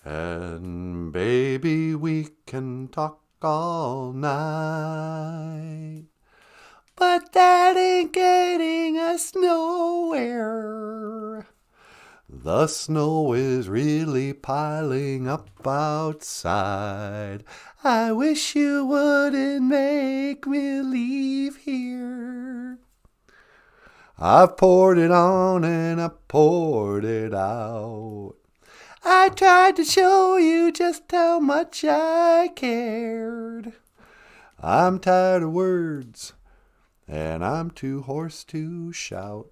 And baby, we can talk all night. But that ain't getting us nowhere. The snow is really piling up outside. I wish you wouldn't make me leave here. I've poured it on and I poured it out. I tried to show you just how much I cared. I'm tired of words and I'm too hoarse to shout.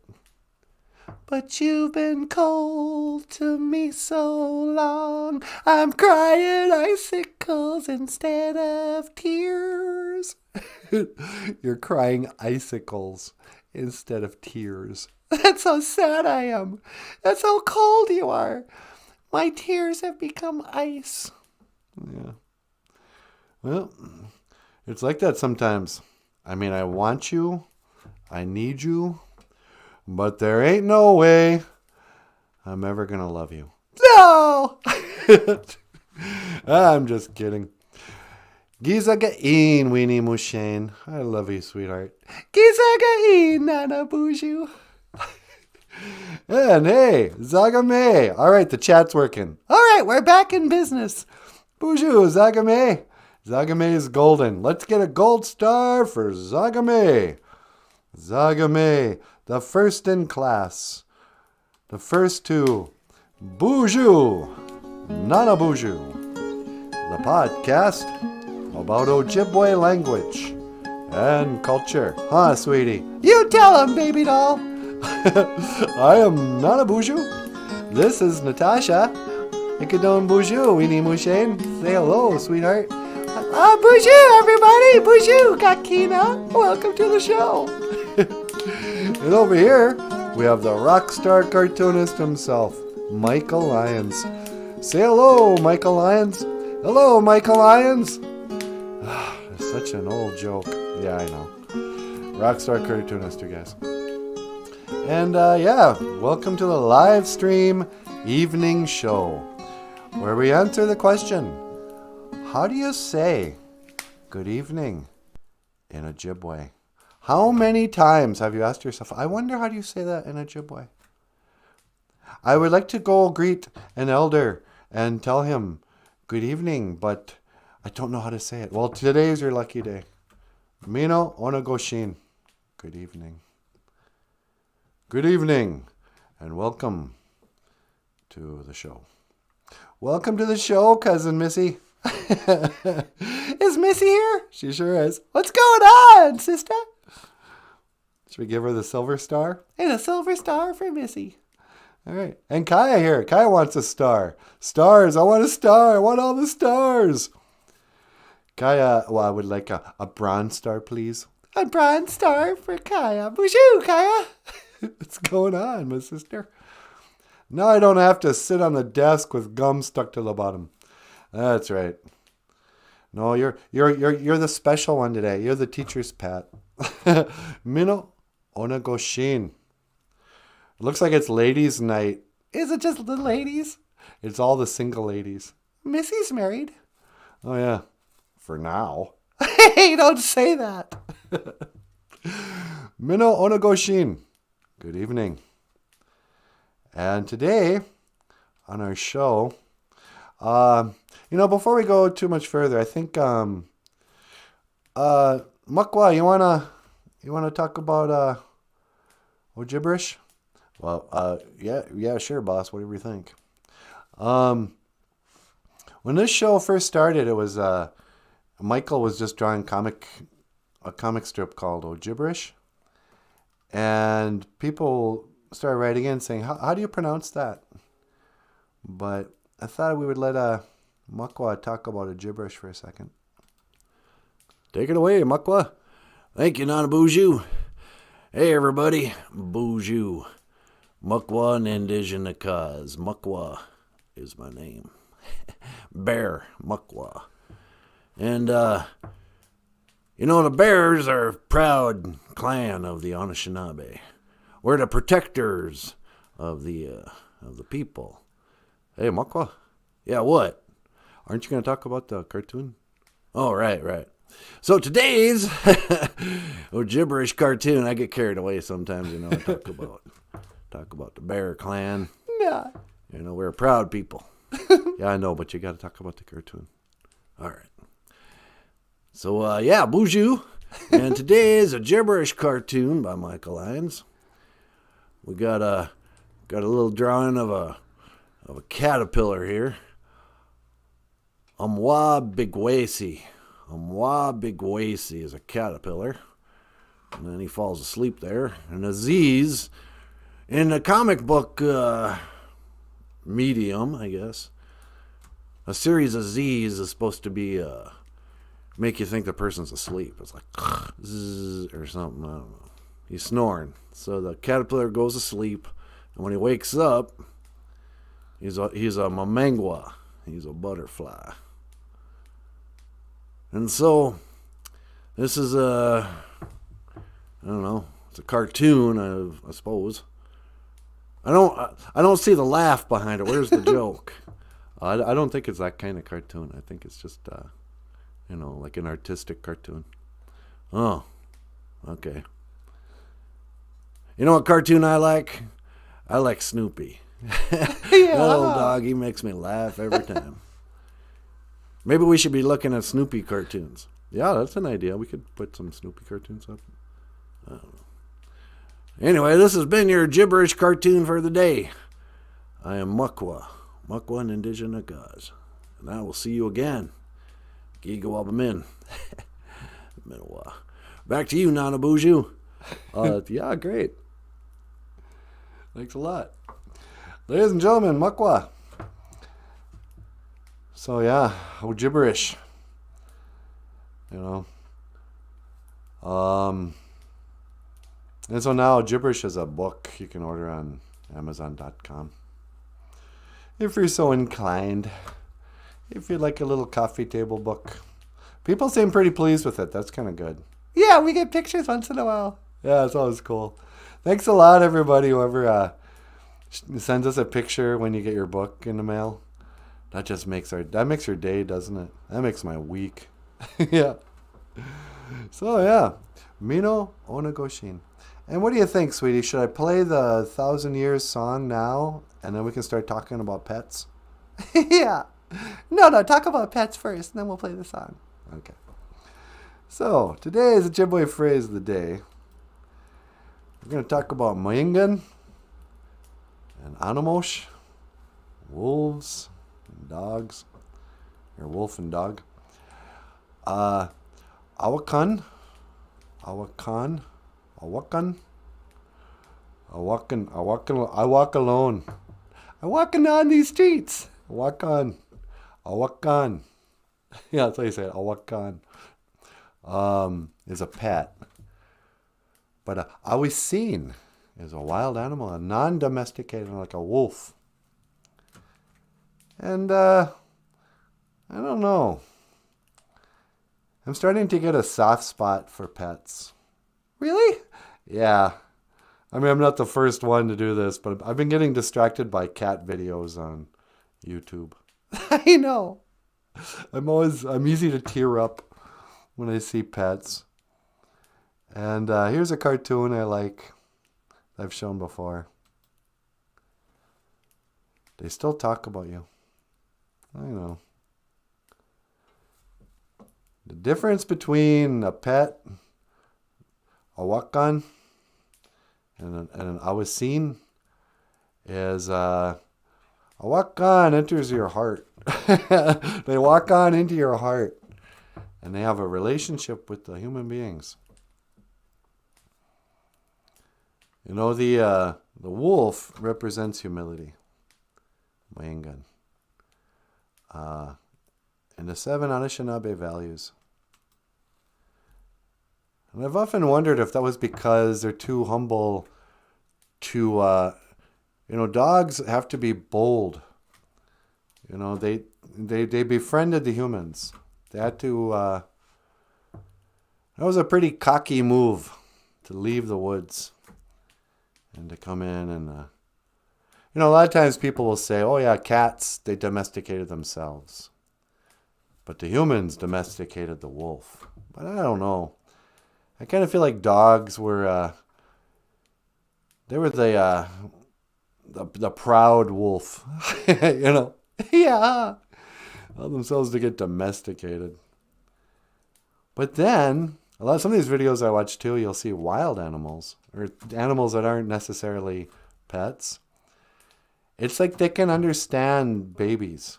But you've been cold to me so long, I'm crying icicles instead of tears. You're crying icicles instead of tears. That's how sad I am. That's how cold you are. My tears have become ice. Yeah. Well, it's like that sometimes. I mean, I want you. I need you. But there ain't no way I'm ever going to love you. No! I'm just kidding. Giza ga'in, Weenie Mushane. I love you, sweetheart. Giza ga'in, Nanaboozhoo. And hey, Zagame. All right, the chat's working. All right, we're back in business. Boozhoo, Zagame. Zagame is golden. Let's get a gold star for Zagame. Zagame, the first in class. The first to BOOZHOO NANABOOZHOO, the podcast about Ojibwe language and culture. Huh, sweetie? You tell him, baby doll. I am NANABOOZHOO. This is Natasha. Ikadon Boozhoo, Weenie Mushane. Say hello, sweetheart. Boozhoo, everybody. Boozhoo, Kakina. Welcome to the show. And over here, we have the rock star cartoonist himself, Michael Lyons. Say hello, Michael Lyons. Hello, Michael Lyons. It's such an old joke. Yeah, I know. Rock star cartoonist, you guys. And yeah, welcome to the live stream evening show, where we answer the question, how do you say good evening in Ojibwe? How many times have you asked yourself, I wonder how do you say that in Ojibwe? I would like to go greet an elder and tell him good evening, but I don't know how to say it. Well, today is your lucky day. Mino Onagoshin. Good evening. Good evening and welcome to the show. Welcome to the show, Cousin Missy. Is Missy here? She sure is. What's going on, sister? Should we give her the silver star? And a silver star for Missy. All right. And Kaya here. Kaya wants a star. Stars. I want a star. I want all the stars. Kaya, well, I would like a bronze star, please. A bronze star for Kaya. Boozhoo, Kaya. What's going on, my sister? Now I don't have to sit on the desk with gum stuck to the bottom. That's right. No, you're the special one today. You're the teacher's pet. Mino Onagoshin. It looks like it's ladies' night. Is it just the ladies? It's all the single ladies. Missy's married. Oh yeah. For now. Hey, don't say that. Mino Onagoshin. Good evening. And today on our show, before we go too much further, I think Makwa, you wanna talk about Ojiberish? Well, yeah, sure, boss. Whatever you think. When this show first started, it was Michael was just drawing a comic strip called Ojiberish, and people started writing in saying, "How do you pronounce that?" But I thought we would let Makwa talk about Ojiberish for a second. Take it away, Makwa. Thank you, NANABOOZHOO. Hey, everybody. BOOZHOO. Mukwa Nandijinakaz. Mukwa is my name. Bear. Mukwa. And, the Bears are a proud clan of the Anishinaabe. We're the protectors of the people. Hey, Mukwa. Yeah, what? Aren't you going to talk about the cartoon? Oh, right. So today's Ojiberish cartoon, I get carried away sometimes, I talk about the Bear Clan. Yeah. We're a proud people. Yeah, I know, but you got to talk about the cartoon. All right. So, BOOZHOO. And today's a gibberish cartoon by Michael Lyons. We got a little drawing of a caterpillar here. Ojiberish is a caterpillar. And then he falls asleep there. And Aziz, in the comic book medium, I guess, a series of Z's is supposed to be make you think the person's asleep. It's like zzz or something. I don't know. He's snoring. So the caterpillar goes to sleep, and when he wakes up, he's a mamangwa. He's a butterfly. And so this is I don't know. It's a cartoon, I suppose. I don't see the laugh behind it. Where's the joke? I don't think it's that kind of cartoon. I think it's just, like an artistic cartoon. Oh, okay. You know what cartoon I like? I like Snoopy. Yeah. That little dog, he makes me laugh every time. Maybe we should be looking at Snoopy cartoons. Yeah, that's an idea. We could put some Snoopy cartoons up. I don't know. Anyway, this has been your gibberish cartoon for the day. I am Mukwa and Indigenous Gods. And I will see you again. Gigawabamin. Back to you, Nanaboozhoo. Yeah, great. Thanks a lot. Ladies and gentlemen, Mukwa. So yeah, Ojiberish. And so now Gibberish is a book you can order on Amazon.com. If you're so inclined. If you'd like a little coffee table book. People seem pretty pleased with it. That's kind of good. Yeah, we get pictures once in a while. Yeah, it's always cool. Thanks a lot, everybody, whoever sends us a picture when you get your book in the mail. That just makes your day, doesn't it? That makes my week. Yeah. So, yeah. Mino Onagoshin. And what do you think, sweetie? Should I play the 1,000 Years song now, and then we can start talking about pets? Yeah. No, talk about pets first, and then we'll play the song. Okay. So, today is the Ojibwe phrase of the day. We're going to talk about Moingan and Anamosh, wolves and dogs, or wolf and dog. Awakan. I walk alone. I'm walking on these streets. I walk on. Yeah, that's how you say it. I walk on. Is a pet. But awisin is a wild animal, a non-domesticated, like a wolf. And I don't know. I'm starting to get a soft spot for pets. Really? Yeah. I mean, I'm not the first one to do this, but I've been getting distracted by cat videos on YouTube. I know. I'm easy to tear up when I see pets. And here's a cartoon I like. I've shown before. They still talk about you. I know. The difference between a pet, a wakan, and an awasin is a wakan enters your heart. They walk on into your heart, and they have a relationship with the human beings. The wolf represents humility. Moingan. And the 7 Anishinaabe values. And I've often wondered if that was because they're too humble to, dogs have to be bold. They befriended the humans. They had to, that was a pretty cocky move to leave the woods and to come in and You know, a lot of times people will say, oh yeah, cats, they domesticated themselves. But the humans domesticated the wolf. But I don't know. I kind of feel like dogs were, they were the proud wolf. You know? Yeah. Allow themselves to get domesticated. But then, some of these videos I watch too, you'll see wild animals. Or animals that aren't necessarily pets. It's like they can understand babies.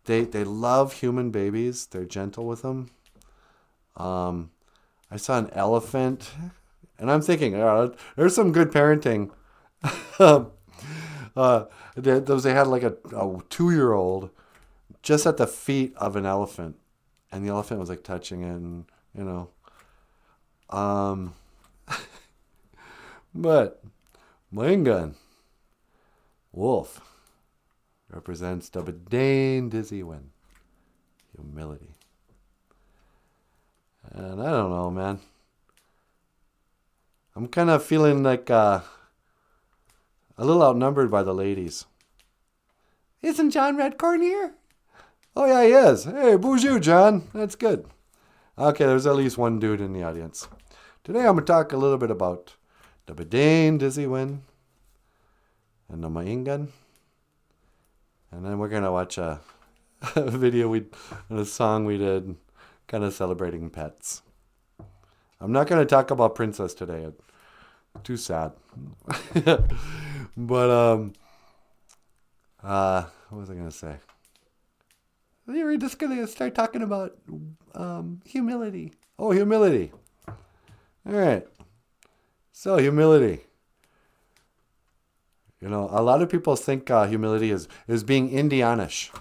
They love human babies. They're gentle with them. I saw an elephant, and I'm thinking, there's some good parenting. They had like a 2-year-old just at the feet of an elephant, and the elephant was like touching it, and you know. But Lingan wolf represents the Bedane dizzy win. Humility. And I don't know, man. I'm kind of feeling like a little outnumbered by the ladies. Isn't John Redcorn here? Oh yeah, he is. Hey, BOOZHOO, John. That's good. Okay, there's at least one dude in the audience. Today I'm going to talk a little bit about the Bedane dizzy win and the Maingan. And then we're going to watch a video, a song we did, kind of celebrating pets. I'm not going to talk about Princess today. Too sad. But, what was I going to say? We were just going to start talking about humility. Oh, humility. All right. So, humility. You know, a lot of people think humility is being Indianish.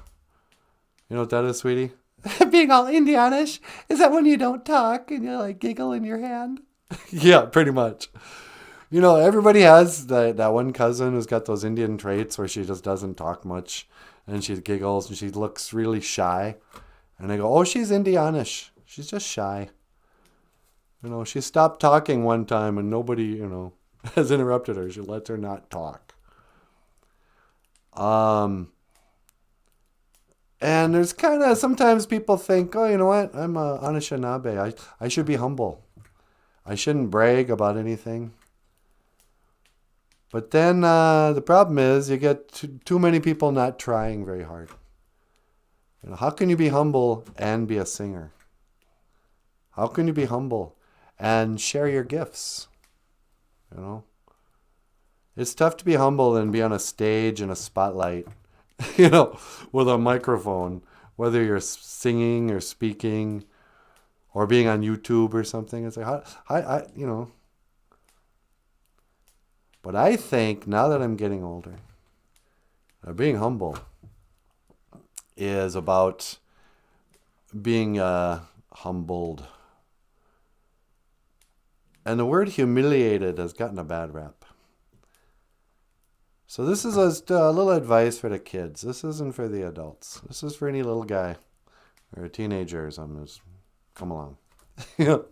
You know what that is, sweetie? Being all Indianish? Is that when you don't talk and you like giggle in your hand? Yeah, pretty much. You know, everybody has that one cousin who's got those Indian traits where she just doesn't talk much and she giggles and she looks really shy. And I go, oh, she's Indianish. She's just shy. You know, she stopped talking one time and nobody, you know, has interrupted her. She lets her not talk. And there's kind of, sometimes people think, oh, you know what? I'm a Anishinaabe. I should be humble. I shouldn't brag about anything. But then the problem is you get too many people not trying very hard. You know, how can you be humble and be a singer? How can you be humble and share your gifts? You know? It's tough to be humble and be on a stage in a spotlight, you know, with a microphone, whether you're singing or speaking or being on YouTube or something. It's like, you know. But I think now that I'm getting older, being humble is about being humbled. And the word humiliated has gotten a bad rap. So this is a little advice for the kids. This isn't for the adults. This is for any little guy or a teenager or something. Just come along. I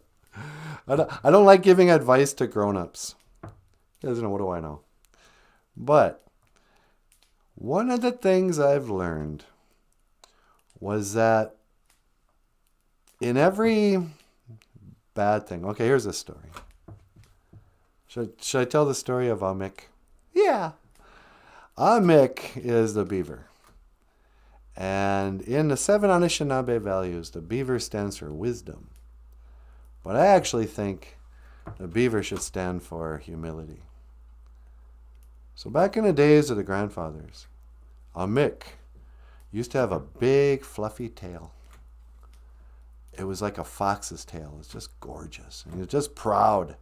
don't like giving advice to grown-ups. Because, what do I know? But one of the things I've learned was that in every bad thing... Okay, here's a story. Should I tell the story of Amik? Yeah. Amik is the beaver. And in the 7 Anishinaabe values, the beaver stands for wisdom. But I actually think the beaver should stand for humility. So back in the days of the grandfathers, Amik used to have a big fluffy tail. It was like a fox's tail. It's just gorgeous. And he was just proud.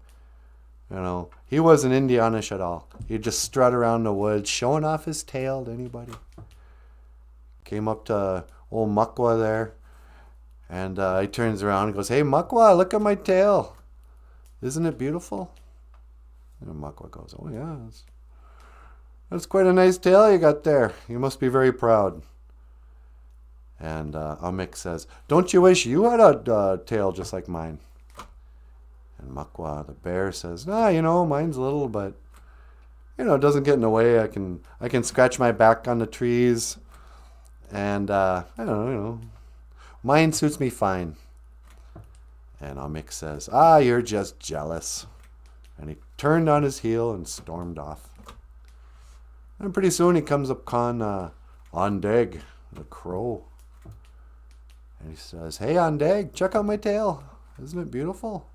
You know, he wasn't Indianish at all. He'd just strut around the woods, showing off his tail to anybody. Came up to old Mukwa there, and he turns around and goes, "Hey, Mukwa, look at my tail. Isn't it beautiful?" And Mukwa goes, "Oh, yeah, that's quite a nice tail you got there. You must be very proud." And Amik says, "Don't you wish you had a tail just like mine?" And Mukwa, the bear, says, "Nah, mine's little, but it doesn't get in the way. I can scratch my back on the trees, and I don't know, mine suits me fine. And Mick says, you're just jealous. And he turned on his heel and stormed off. And pretty soon he comes upon Ondeg, the crow. And he says, hey, Ondeg, check out my tail. Isn't it beautiful?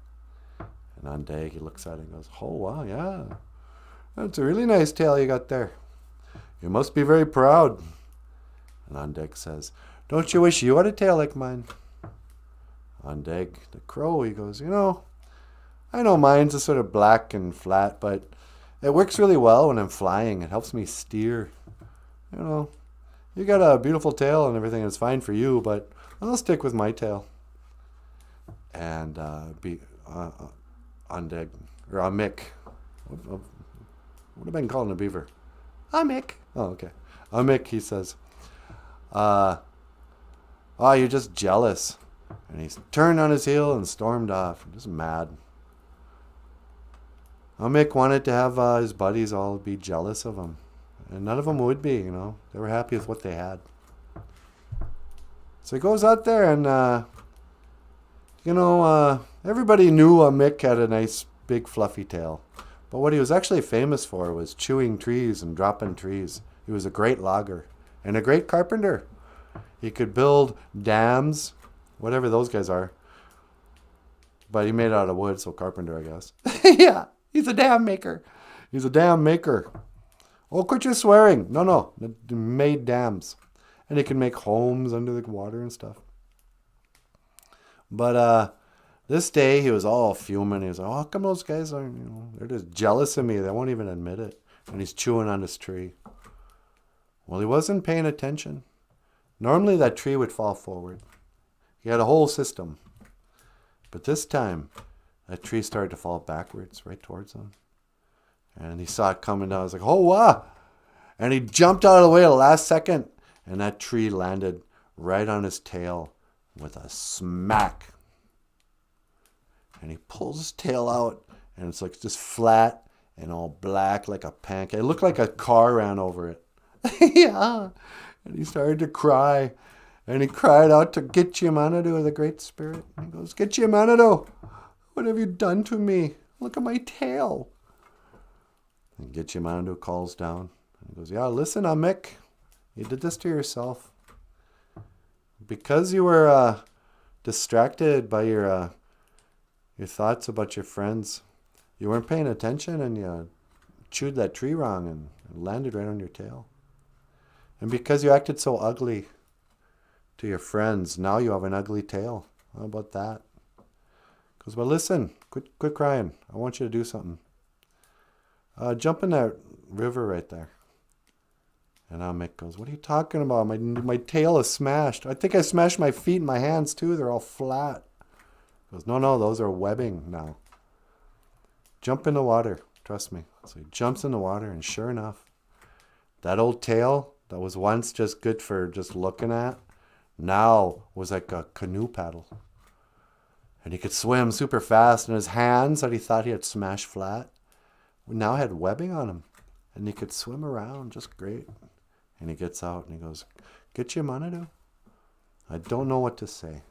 And Ondeg, he looks at it and goes, oh, wow, yeah. That's a really nice tail you got there. You must be very proud. And Ondeg says, don't you wish you had a tail like mine? Ondeg, the crow, he goes, I know mine's a sort of black and flat, but it works really well when I'm flying. It helps me steer. You got a beautiful tail and everything. It's fine for you, but I'll stick with my tail. And Ondeg, or Mick, what have I been calling a beaver? Mick. Oh, okay. Mick, he says, you're just jealous. And he turned on his heel and stormed off, just mad. Mick wanted to have his buddies all be jealous of him. And none of them would be, They were happy with what they had. So he goes out there and, everybody knew Mick had a nice, big, fluffy tail. But what he was actually famous for was chewing trees and dropping trees. He was a great logger and a great carpenter. He could build dams, whatever those guys are. But he made it out of wood, so carpenter, I guess. Yeah, he's a dam maker. He's a dam maker. Oh, quit your swearing. No, made dams. And he can make homes under the water and stuff. But this day, he was all fuming. He was like, how come those guys are, they're just jealous of me. They won't even admit it. And he's chewing on his tree. Well, he wasn't paying attention. Normally, that tree would fall forward. He had a whole system. But this time, that tree started to fall backwards, right towards him. And he saw it coming down. I was like, oh, wow. And he jumped out of the way at the last second. And that tree landed right on his tail with a smack. And he pulls his tail out. And it's like just flat and all black like a pancake. It looked like a car ran over it. Yeah. And he started to cry. And he cried out to Gitchimanadu, the Great Spirit. And he goes, Gitchimanadu, what have you done to me? Look at my tail. And Gitchimanadu calls down. And he goes, yeah, listen, Mick. You did this to yourself. Because you were distracted by your thoughts about your friends. You weren't paying attention and you chewed that tree wrong and it landed right on your tail. And because you acted so ugly to your friends, now you have an ugly tail. How about that? He goes, well, listen, quit crying. I want you to do something. Jump in that river right there. And Mick goes, what are you talking about? My tail is smashed. I think I smashed my feet and my hands too. They're all flat. He goes, no, those are webbing now. Jump in the water. Trust me. So he jumps in the water, and sure enough, that old tail that was once just good for just looking at, now was like a canoe paddle. And he could swim super fast, and his hands that he thought he had smashed flat now had webbing on them. And he could swim around just great. And he gets out and he goes, Gitchimanadu, I don't know what to say.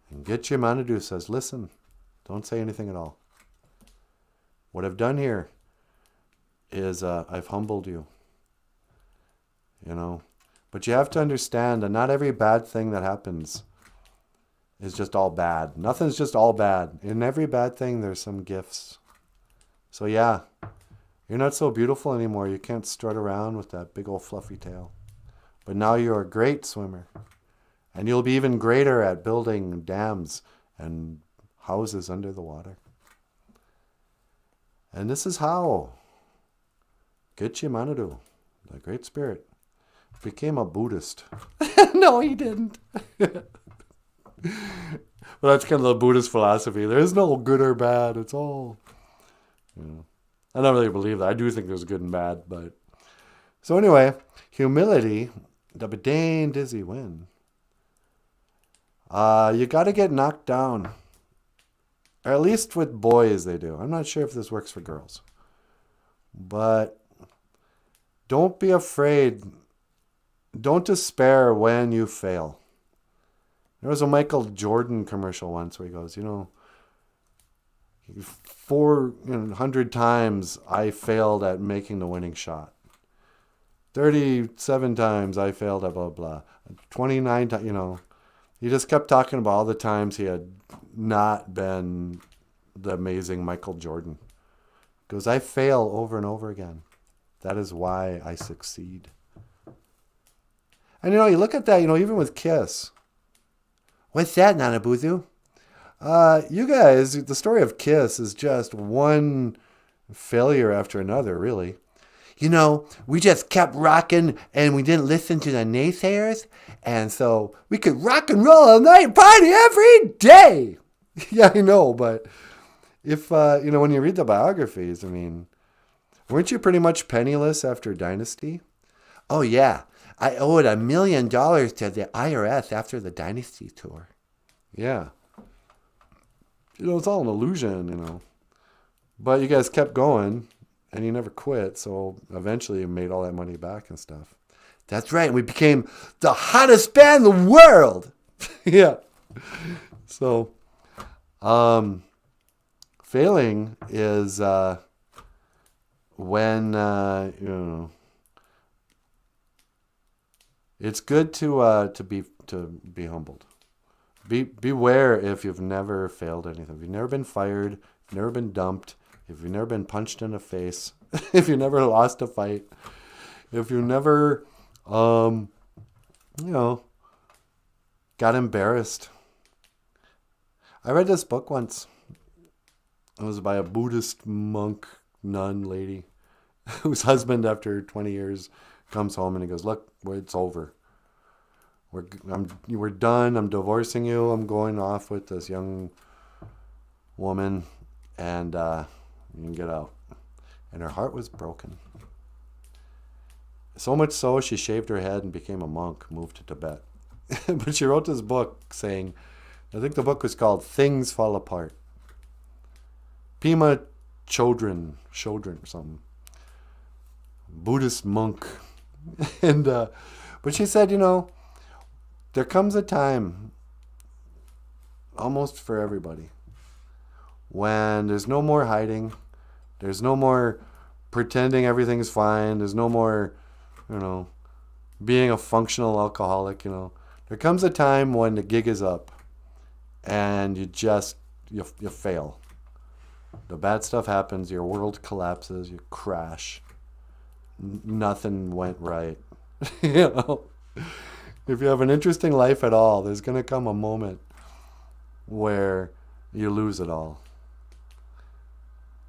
And Gitchimanadu says, listen, don't say anything at all. What I've done here is I've humbled you. But you have to understand that not every bad thing that happens is just all bad. Nothing's just all bad. In every bad thing, there's some gifts. So yeah, you're not so beautiful anymore. You can't strut around with that big old fluffy tail. But now you're a great swimmer. And you'll be even greater at building dams and houses under the water. And this is how Gitchimanadu, the Great Spirit, became a Buddhist. No, he didn't. Well, that's kind of the Buddhist philosophy. There is no good or bad. It's all, I don't really believe that. I do think there's good and bad, but. So anyway, humility, the Badain dizzy win. You got to get knocked down. Or at least with boys they do. I'm not sure if this works for girls. But don't be afraid. Don't despair when you fail. There was a Michael Jordan commercial once where he goes, 400 times I failed at making the winning shot. 37 times I failed at blah, blah. 29 times, he just kept talking about all the times he had not been the amazing Michael Jordan. He goes, I fail over and over again. That is why I succeed. And you look at that, even with Kiss. What's that, NanaBOOZHOO? You guys, the story of Kiss is just one failure after another, really. We just kept rocking and we didn't listen to the naysayers. And so we could rock and roll all night and party every day. Yeah, I know. But if, when you read the biographies, weren't you pretty much penniless after Dynasty? Oh, yeah. I owed $1 million to the IRS after the Dynasty tour. Yeah. It's all an illusion, But you guys kept going, and you never quit, so eventually you made all that money back and stuff. That's right. We became the hottest band in the world. Yeah. So, failing is when, it's good to be humbled. Beware if you've never failed anything. If you've never been fired, if you've never been dumped, if you've never been punched in the face, if you never lost a fight, if you never, got embarrassed. I read this book once. It was by a Buddhist monk, nun lady, whose husband, after 20 years, comes home and he goes, look, it's over. We're done. I'm divorcing you. I'm going off with this young woman, and you can get out. And her heart was broken. So much so, she shaved her head and became a monk, moved to Tibet. But she wrote this book saying, I think the book was called Things Fall Apart. Pema Chodron or something. Buddhist monk. And but she said, there comes a time, almost for everybody, when there's no more hiding, there's no more pretending everything's fine, there's no more, being a functional alcoholic, There comes a time when the gig is up and you fail. The bad stuff happens, your world collapses, you crash. Nothing went right. If you have an interesting life at all, there's going to come a moment where you lose it all.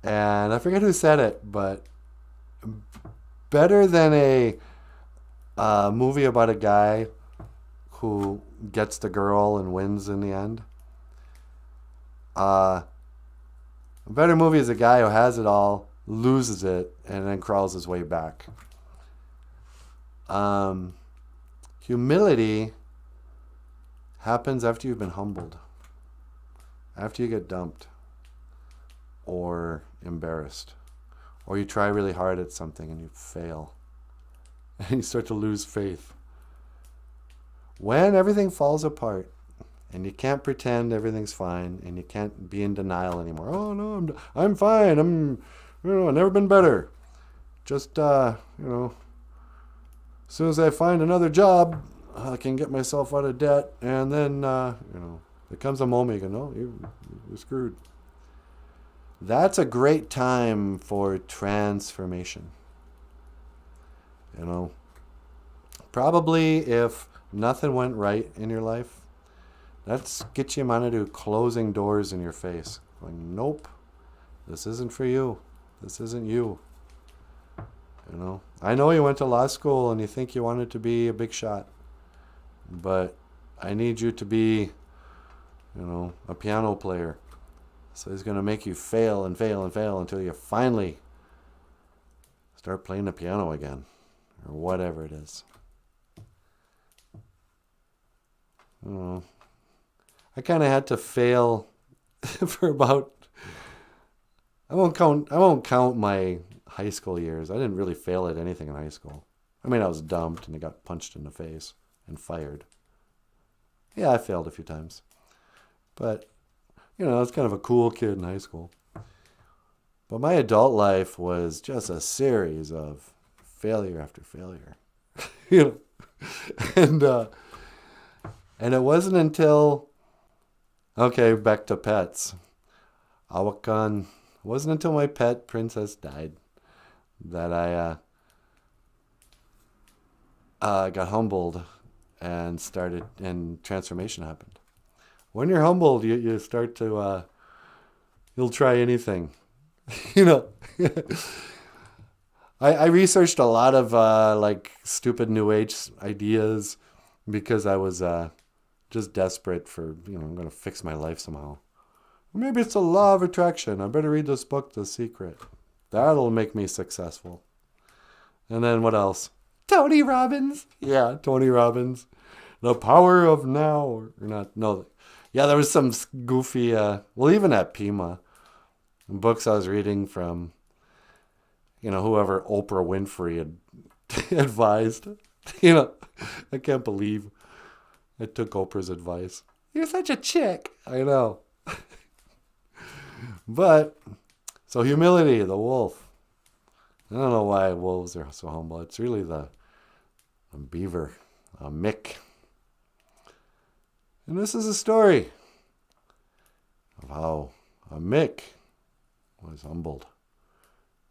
And I forget who said it, but better than a movie about a guy who gets the girl and wins in the end. A better movie is a guy who has it all, loses it, and then crawls his way back. Humility happens after you've been humbled, after you get dumped or embarrassed, or you try really hard at something and you fail and you start to lose faith. When everything falls apart and you can't pretend everything's fine and you can't be in denial anymore. Oh no, I'm fine. I've never been better. Just as soon as I find another job, I can get myself out of debt, and then, there comes a moment you go, no, you're screwed. That's a great time for transformation. Probably if nothing went right in your life, that's get you to closing doors in your face. Going, nope, this isn't for you. This isn't you. I know you went to law school and you think you wanted to be a big shot, but I need you to be, a piano player. So he's going to make you fail and fail and fail until you finally start playing the piano again, or whatever it is. I kind of had to fail for about, I won't count my high school years, I didn't really fail at anything in high school. I mean, I was dumped and I got punched in the face and fired. Yeah, I failed a few times. But, I was kind of a cool kid in high school. But my adult life was just a series of failure after failure. you know, and it wasn't until, okay, back to pets. Awakan, it wasn't until my pet princess died that I got humbled and transformation happened. When you're humbled, you start to, you'll try anything. I researched a lot of like stupid New Age ideas because I was just desperate for, I'm going to fix my life somehow. Maybe it's the law of attraction. I better read this book, The Secret. That'll make me successful. And then what else? Tony Robbins. Yeah, Tony Robbins. The power of now. Or not. No. Yeah, there was some goofy, well, even at Pima, books I was reading from, whoever Oprah Winfrey had advised. I can't believe I took Oprah's advice. You're such a chick. I know. But, so humility, the wolf. I don't know why wolves are so humble. It's really a beaver, a Mick. And this is a story of how a Mick was humbled.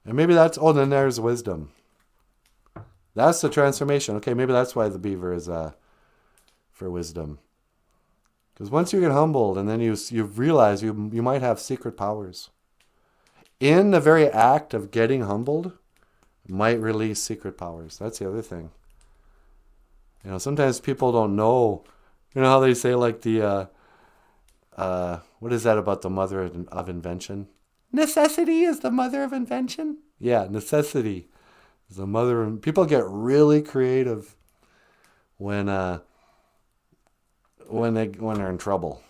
And maybe then there's wisdom. That's the transformation. Okay, maybe that's why the beaver is for wisdom. Because once you get humbled and then you realize you might have secret powers. In the very act of getting humbled, might release secret powers. That's the other thing. Sometimes people don't know. How they say like the, what is that about the mother of invention? Necessity is the mother of invention? Yeah, necessity is the mother of... People get really creative when they're in trouble.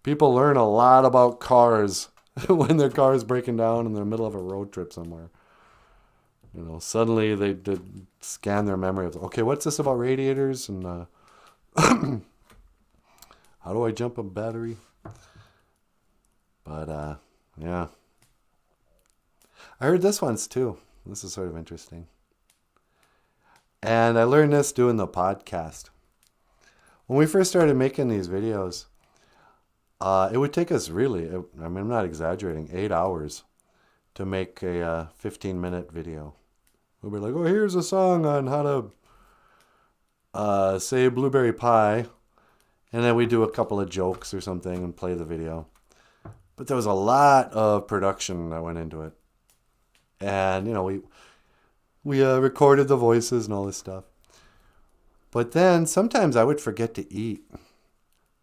People learn a lot about cars when their car is breaking down in the middle of a road trip somewhere. Suddenly they scan their memory of, okay, what's this about radiators and how do I jump a battery? But yeah, I heard this once too. This is sort of interesting, and I learned this doing the podcast. When we first started making these videos, it would take us I'm not exaggerating, 8 hours to make a 15-minute video. We'd be like, oh, here's a song on how to say blueberry pie. And then we do a couple of jokes or something and play the video. But there was a lot of production that went into it. And, we recorded the voices and all this stuff. But then sometimes I would forget to eat.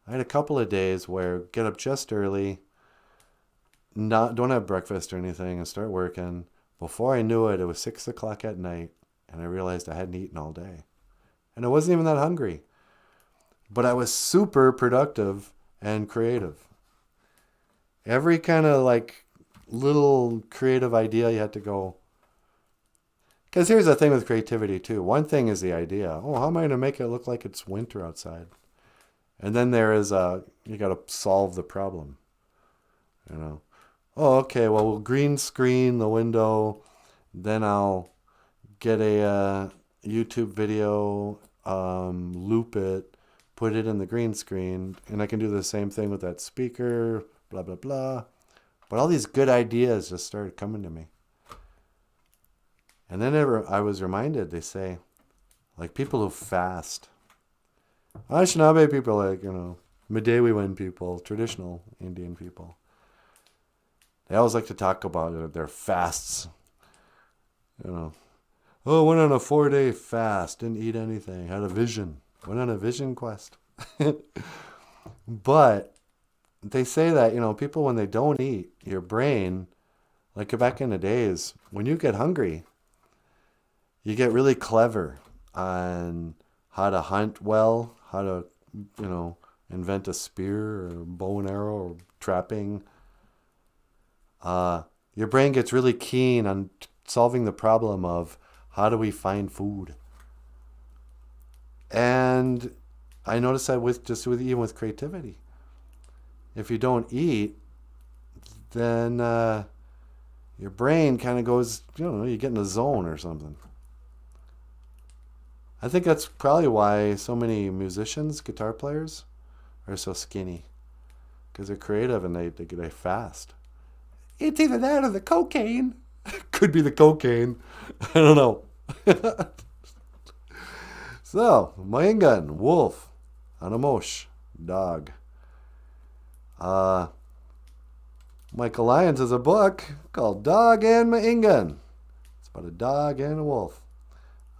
I had a couple of days where get up just early, don't have breakfast or anything, and start working. Before I knew it, it was 6 o'clock at night, and I realized I hadn't eaten all day. And I wasn't even that hungry. But I was super productive and creative. Every kind of like little creative idea you had to go. Because here's the thing with creativity too. One thing is the idea. Oh, how am I going to make it look like it's winter outside? And then there is you got to solve the problem. Oh, okay, well, we'll green screen the window. Then I'll get a YouTube video, loop it, put it in the green screen, and I can do the same thing with that speaker, blah, blah, blah. But all these good ideas just started coming to me. And then I was reminded, they say, like people who fast. Anishinaabe people, like, Medewiwin people, traditional Indian people. They always like to talk about their fasts. Oh, went on a 4-day fast, didn't eat anything, had a vision, went on a vision quest. But they say that, people, when they don't eat, your brain, like back in the days, when you get hungry, you get really clever on how to hunt well, how to, invent a spear or bow and arrow or trapping. your brain gets really keen on solving the problem of how do we find food. And I noticed that even with creativity. If you don't eat, then your brain kind of goes, you get in a zone or something. I think that's probably why so many musicians, guitar players, are so skinny. Because they're creative and they fast. It's either that or the cocaine. Could be the cocaine. I don't know. So, Maingan, wolf. Anamosh, dog. Michael Lyons has a book called Dog and Maingan. It's about a dog and a wolf.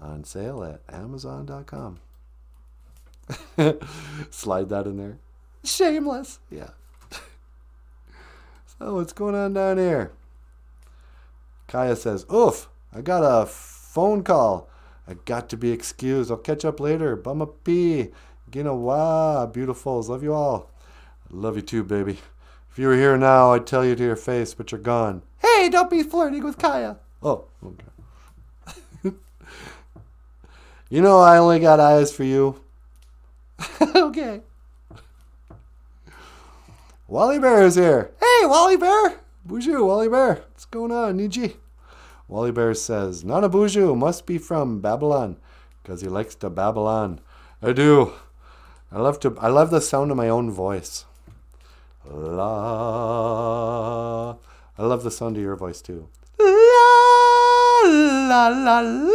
On sale at Amazon.com. Slide that in there. Shameless. Yeah. So what's going on down here? Kaya says, oof, I got a phone call. I got to be excused. I'll catch up later. Bama P. Ginawa. Beautifuls. Love you all. Love you too, baby. If you were here now, I'd tell you to your face, but you're gone. Hey, don't be flirting with Kaya. Oh, okay. I only got eyes for you. Okay. Wally Bear is here. Hey, Wally Bear. BOOZHOO, Wally Bear. What's going on, Niji? Wally Bear says, NANABOOZHOO must be from Babylon because he likes to Babylon. I do. I love the sound of my own voice. La. I love the sound of your voice too. La, la, la, la.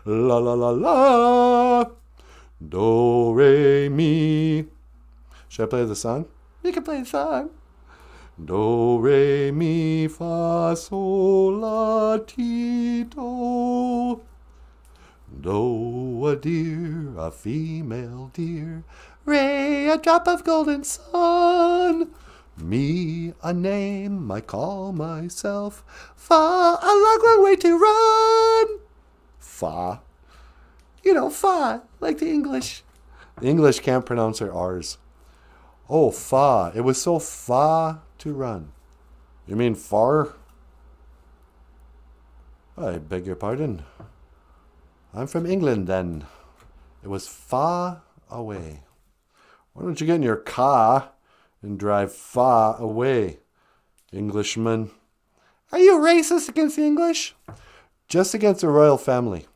La, la, la, la. Do, re, mi. Should I play the song? You can play the song. Do, re, mi, fa, sol, la, ti, do. Do, a deer, a female deer. Re, a drop of golden sun. Me, a name I call myself. Fa, a long, long way to run. Fa. Fa, like the English. The English can't pronounce their R's. Oh, fa. It was so fa to run. You mean far? I beg your pardon. I'm from England, then. It was far away. Why don't you get in your car and drive far away, Englishman? Are you racist against the English? Just against the royal family.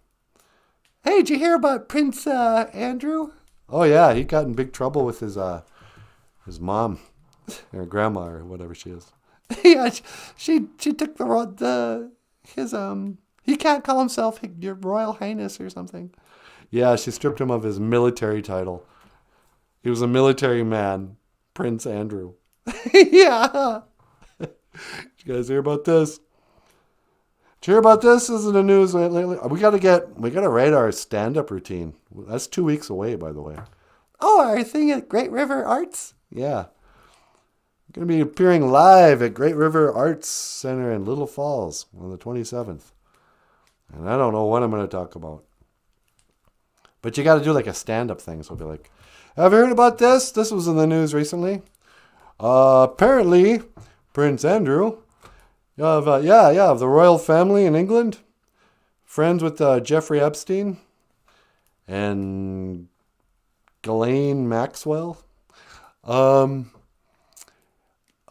Hey, did you hear about Prince Andrew? Oh, yeah, he got in big trouble with his mom, or grandma, or whatever she is. Yeah, she took he can't call himself your Royal Highness or something. Yeah, she stripped him of his military title. He was a military man, Prince Andrew. Yeah. Did you guys hear about this? Did you hear about this? This is in the news lately. We gotta write our stand-up routine. That's 2 weeks away, by the way. Oh, our thing at Great River Arts? Yeah. We're going to be appearing live at Great River Arts Center in Little Falls on the 27th. And I don't know what I'm going to talk about. But you got to do like a stand-up thing. So I'll be like, have you heard about this? This was in the news recently. Apparently, Prince Andrew, of the royal family in England, friends with Jeffrey Epstein and Ghislaine Maxwell.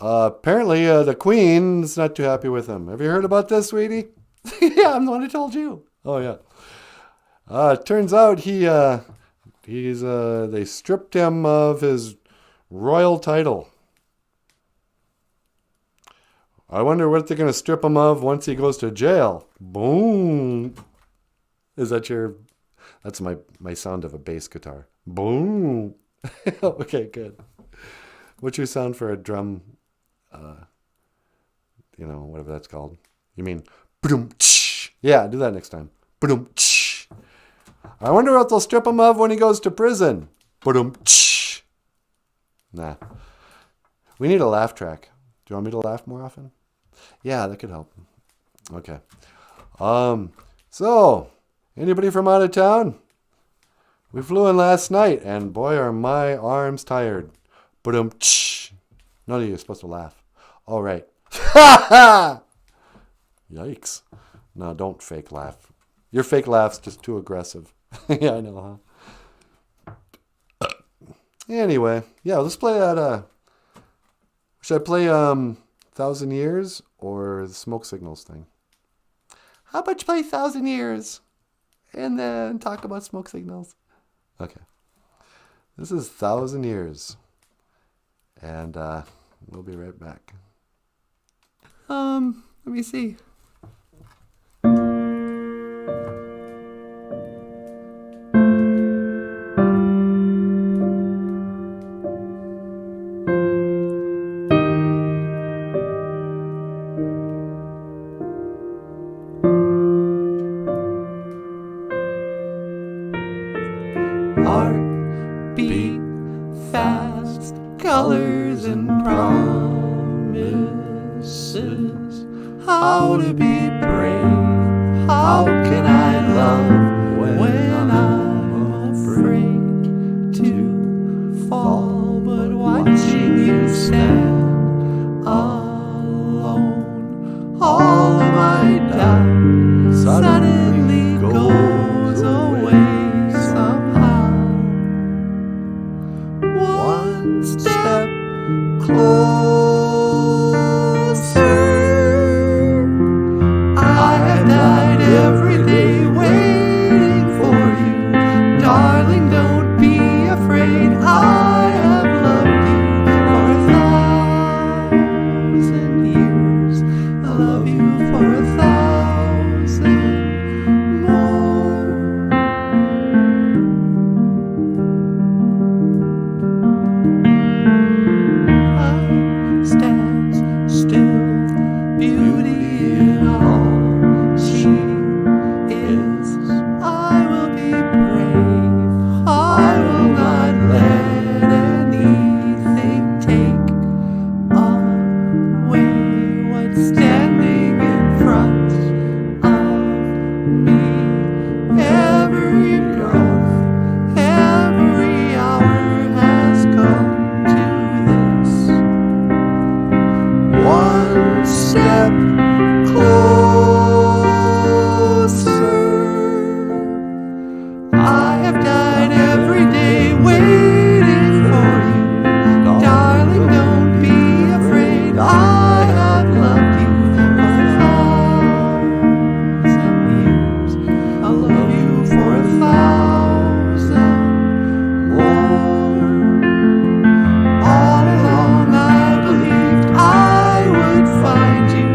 Apparently, the Queen's not too happy with him. Have you heard about this, sweetie? Yeah, I'm the one who told you. Oh, yeah. It turns out they stripped him of his royal title. I wonder what they're going to strip him of once he goes to jail. Boom. Is that that's my sound of a bass guitar. Boom. Okay, good. What's your sound for a drum? Whatever that's called. You mean, boom, yeah, do that next time. Boom, I wonder what they'll strip him of when he goes to prison. Boom, nah. We need a laugh track. Do you want me to laugh more often? Yeah, that could help. Okay. So, anybody from out of town? We flew in last night, and boy, are my arms tired. Boom, none of you are supposed to laugh. All right. Yikes. No, don't fake laugh. Your fake laugh's just too aggressive. Yeah, I know, huh? Anyway, yeah, let's play that. Should I play 1,000 Years or the Smoke Signals thing? How about you play 1,000 Years and then talk about Smoke Signals? Okay. This is 1,000 Years. And we'll be right back. Let me see. Heartbeat fast, colors and promises. How to be brave, how can I love when I'm afraid to fall, but watching you stand alone, all of my doubt suddenly goes away somehow. One step closer. I have died every day waiting for you. Darling, don't be afraid. I have loved you for 1,000 years. I love you for 1,000 more. Stands still, beauty in all she is. I will be brave, I will not let anything take away what's standing in front of me. Every breath, every hour has come to this. One step closer. I have died every day waiting for you. Darling, don't be afraid. I have loved you for 1,000 years. I'll love you for 1,000 more. All along I believed I would find you.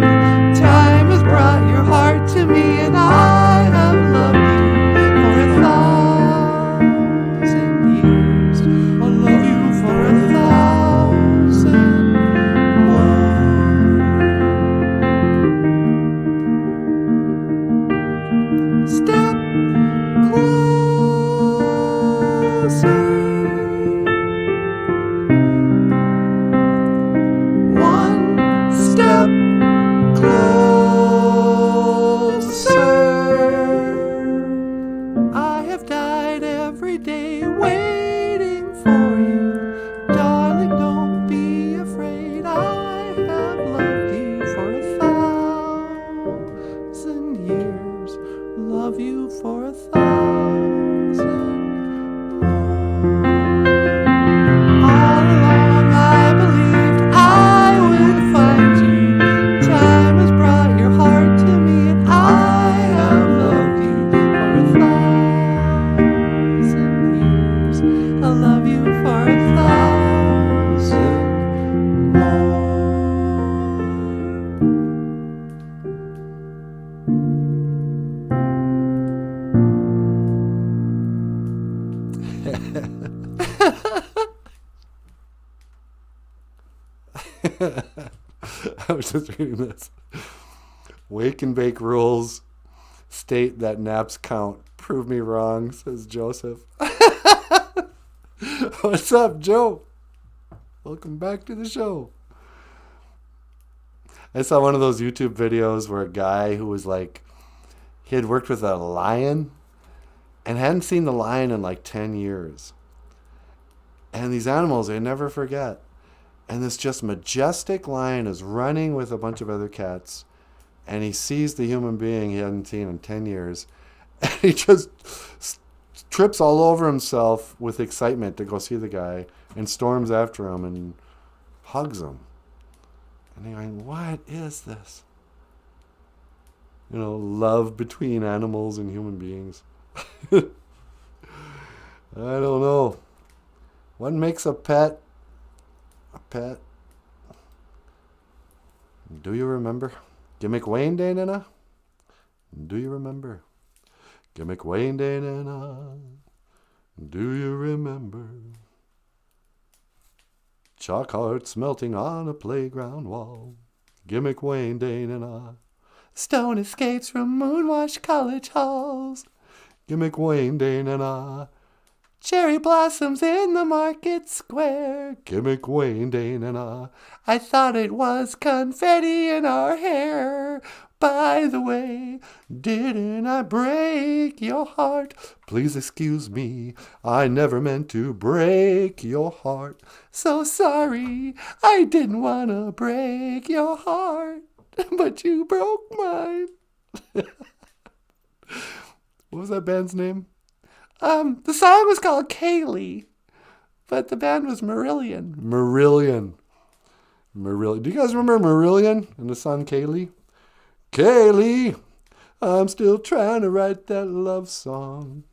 Time has brought your heart to me, and I have loved you for 1,000 years. I'll love you for 1,000 more. Step closer. One step closer. I have died every day waiting for you. Darling, don't be afraid. I have loved you for 1,000 years. Love you for 1,000 more. All along I believed I would find you. Time has brought your heart to me, and I have loved you for 1,000 years. I love you for 1,000 more. I was just reading this. Wake and bake rules state that naps count. Prove me wrong, says Joseph. What's up, Joe? Welcome back to the show. I saw one of those YouTube videos where a guy who was like, he had worked with a lion and hadn't seen the lion in like 10 years. And these animals, they never forget. And this just majestic lion is running with a bunch of other cats. And he sees the human being he hadn't seen in 10 years. And he just trips all over himself with excitement to go see the guy and storms after him and hugs him. And you're going, what is this? You know, love between animals and human beings. I don't know. What makes a pet a pet? Do you remember? Gimmick Wayne Day, Nana? Do you remember? Gimmick Wayne Day, Nana? Do you remember? Chalk hearts melting on a playground wall. Gimmick Wayne Day, Nana? Stone escapes from moonwashed college halls. Gimmick Wayne Day, Nana? Cherry blossoms in the market square. Gimmick Wayne Day, Nana? I thought it was confetti in our hair. By the way, didn't I break your heart? Please excuse me, I never meant to break your heart. So sorry, I didn't want to break your heart, but you broke mine. What was that band's name? The song was called Kaylee, but the band was Marillion. Marillion. Do you guys remember Marillion and the song Kaylee? Kaylee, I'm still trying to write that love song.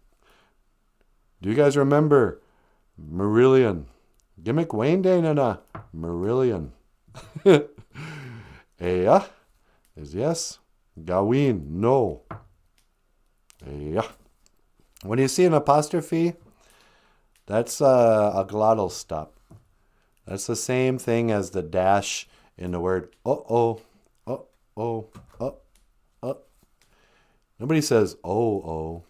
Do you guys remember Marillion? Gimmick Wayne Day, Nana? Marillion. Eya is yes. Gawin, no. Eya. When you see an apostrophe, that's a glottal stop. That's the same thing as the dash in the word uh-oh, uh-oh, uh-oh. Nobody says oh-oh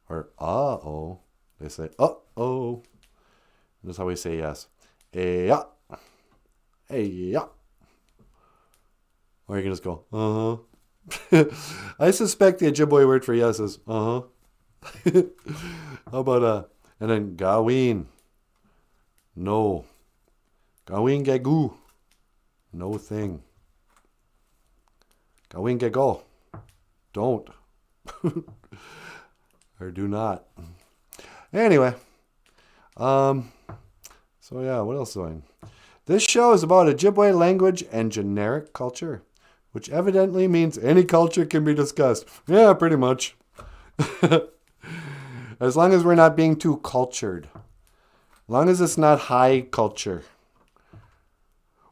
or uh-oh. They say uh-oh. That's how we say yes. Eya. Eya. Or you can just go, uh-huh. I suspect the Ojibwe word for yes is uh-huh. How about and then Gawin, no. Gawin Gagu, no thing. Gawin Gago, don't. Or do not. Anyway, so yeah, what else is I? This show is about Ojibwe language and generic culture, which evidently means any culture can be discussed. Yeah, pretty much. As long as we're not being too cultured. As long as it's not high culture.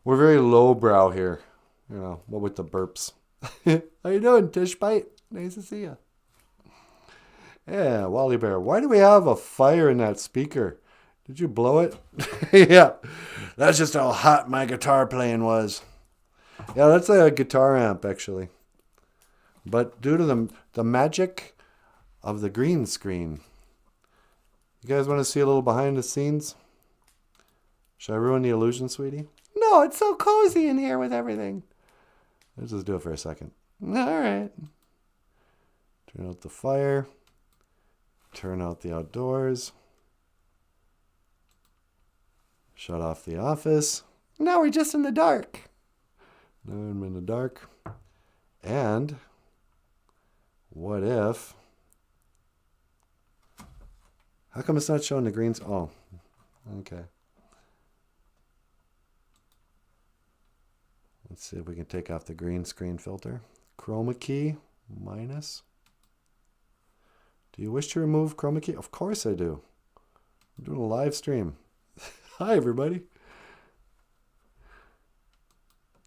We're very lowbrow here. You know, what with the burps. How you doing, Tish Bite? Nice to see you. Yeah, Wally Bear. Why do we have a fire in that speaker? Did you blow it? Yeah. That's just how hot my guitar playing was. Yeah, that's a guitar amp, actually. But due to the magic of the green screen. You guys want to see a little behind the scenes? Should I ruin the illusion, sweetie? No, it's so cozy in here with everything. Let's just do it for a second. All right. Turn out the fire. Turn out the outdoors. Shut off the office. Now we're just in the dark. Now I'm in the dark. And what if... How come it's not showing the greens? Oh, okay. Let's see if we can take off the green screen filter. Chroma key minus. Do you wish to remove chroma key? Of course I do. I'm doing a live stream. Hi, everybody.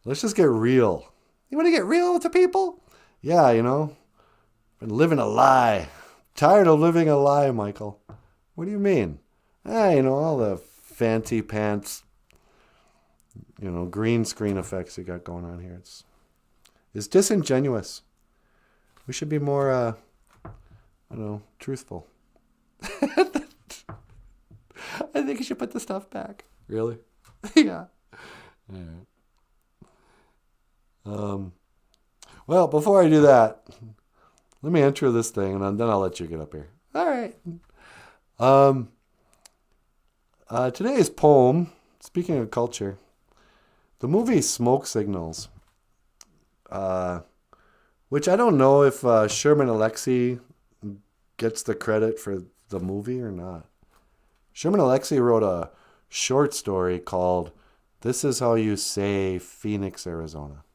Let's just get real. You want to get real with the people? Yeah, you know. Been living a lie. Tired of living a lie, Michael. What do you mean? You know, all the fancy pants, you know, green screen effects you got going on here. It's disingenuous. We should be more, I don't know, truthful. I think you should put the stuff back. Really? Yeah. All right. Well, before I do that, let me enter this thing, and then I'll let you get up here. All right. Today's poem, speaking of culture, The movie Smoke Signals, which I don't know if Sherman Alexie gets the credit for the movie or not. Sherman Alexie wrote a short story called This Is How You Say Phoenix, Arizona.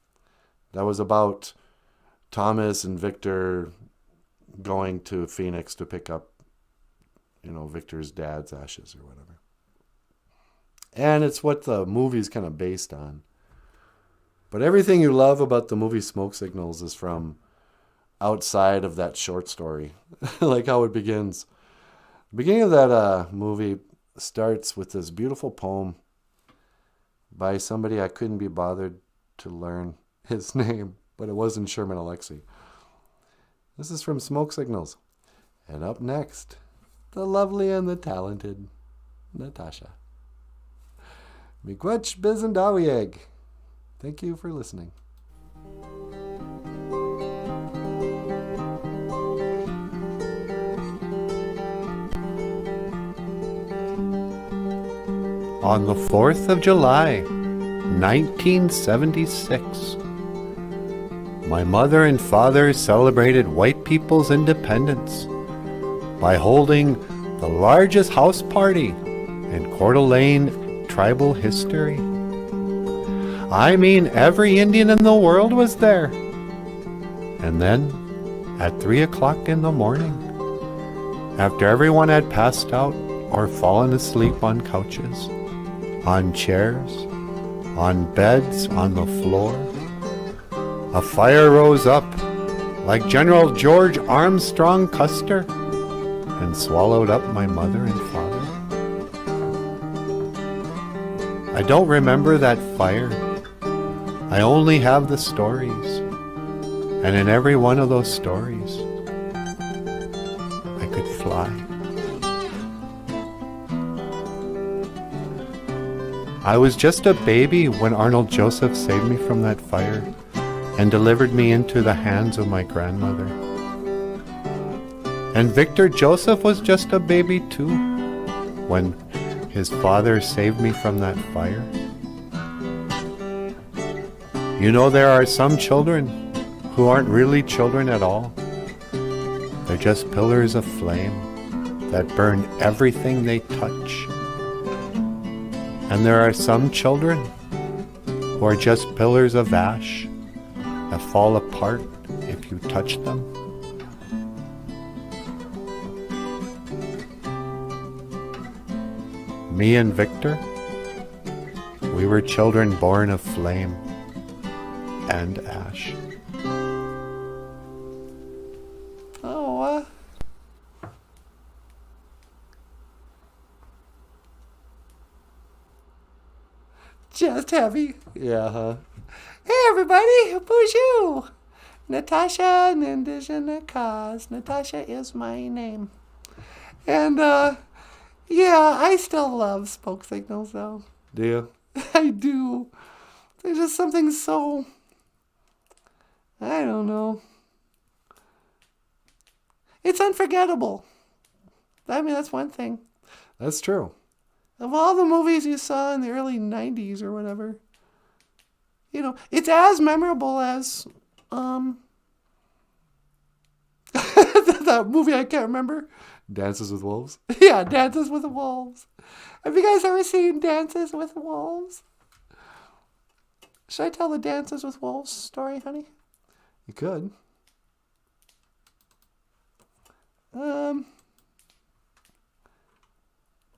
That was about Thomas and Victor going to Phoenix to pick up, Victor's dad's ashes or whatever. And it's what the movie's kind of based on. But everything you love about the movie Smoke Signals is from outside of that short story. Like how it begins. The beginning of that movie starts with this beautiful poem by somebody I couldn't be bothered to learn his name, but it wasn't Sherman Alexie. This is from Smoke Signals. And up next, the lovely and the talented Natasha. Miigwech Bizendawieg. Thank you for listening. On the 4th of July, 1976, my mother and father celebrated white people's independence by holding the largest house party in Coeur d'Alene tribal history. I mean, every Indian in the world was there. And then, at 3 o'clock in the morning, after everyone had passed out or fallen asleep on couches, on chairs, on beds, on the floor, a fire rose up like General George Armstrong Custer and swallowed up my mother and father. I don't remember that fire. I only have the stories. And in every one of those stories, I could fly. I was just a baby when Arnold Joseph saved me from that fire and delivered me into the hands of my grandmother. And Victor Joseph was just a baby too when his father saved me from that fire. You know, there are some children who aren't really children at all. They're just pillars of flame that burn everything they touch. And there are some children who are just pillars of ash that fall apart if you touch them. Me and Victor, we were children born of flame and ash. Oh, just heavy. Yeah, huh? Hey, everybody, BOOZHOO! Natasha Nindigenous Cause. Natasha is my name. And, yeah, I still love Smoke Signals, though. Do you? I do. There's just something so, I don't know. It's unforgettable. I mean, that's one thing. That's true. Of all the movies you saw in the early 90s or whatever, it's as memorable as that movie I can't remember. Dances with Wolves? Yeah, Dances with Wolves. Have you guys ever seen Dances with Wolves? Should I tell the Dances with Wolves story, honey? You could.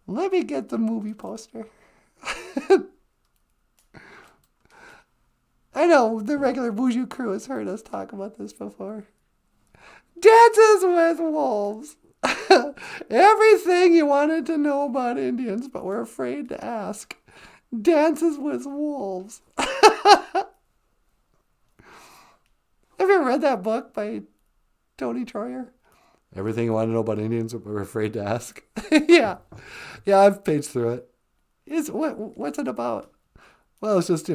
Let me get the movie poster. I know the regular BOOZHOO crew has heard us talk about this before. Dances with Wolves. Everything you wanted to know about Indians but were afraid to ask. Dances with Wolves. Have you ever read that book by Tony Troyer? Everything you want to know about Indians but were afraid to ask? Yeah. Yeah, I've paged through it. What's it about? Well, it's just,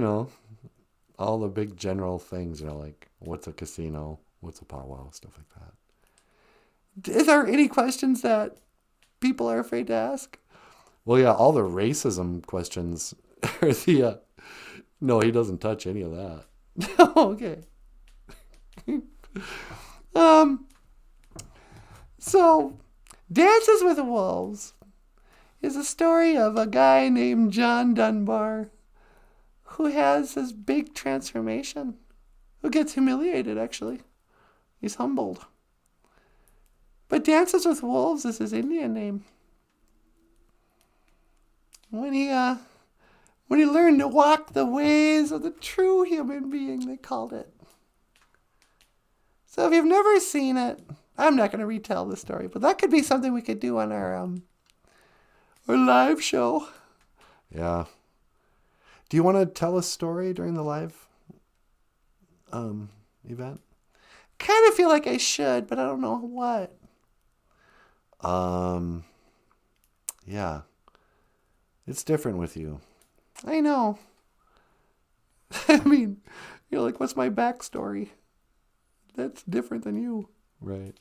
all the big general things, like what's a casino, what's a powwow, stuff like that. Is there any questions that people are afraid to ask? Well, yeah, all the racism questions are No, he doesn't touch any of that. Okay. So, Dances with Wolves is a story of a guy named John Dunbar who has this big transformation, who gets humiliated, actually. He's humbled. But Dances with Wolves is his Indian name. When he learned to walk the ways of the true human being, they called it. So if you've never seen it, I'm not going to retell the story, but that could be something we could do on our live show. Yeah. Do you want to tell a story during the live event? Kind of feel like I should, but I don't know what. Yeah. It's different with you. I know. I mean, you're like, what's my backstory? That's different than you. Right.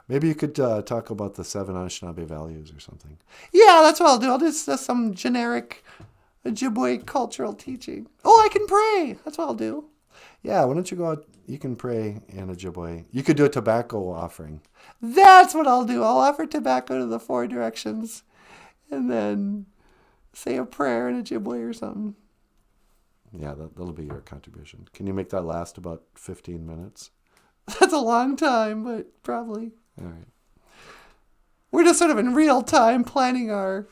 Maybe you could talk about the 7 Anishinaabe values or something. Yeah, that's what I'll do. I'll do some generic Ojibwe cultural teaching. Oh, I can pray. That's what I'll do. Yeah, why don't you go out? You can pray in Ojibwe. You could do a tobacco offering. That's what I'll do. I'll offer tobacco to the 4 directions and then say a prayer in Ojibwe or something. Yeah, that'll be your contribution. Can you make that last about 15 minutes? That's a long time, but probably. All right. We're just sort of in real time planning our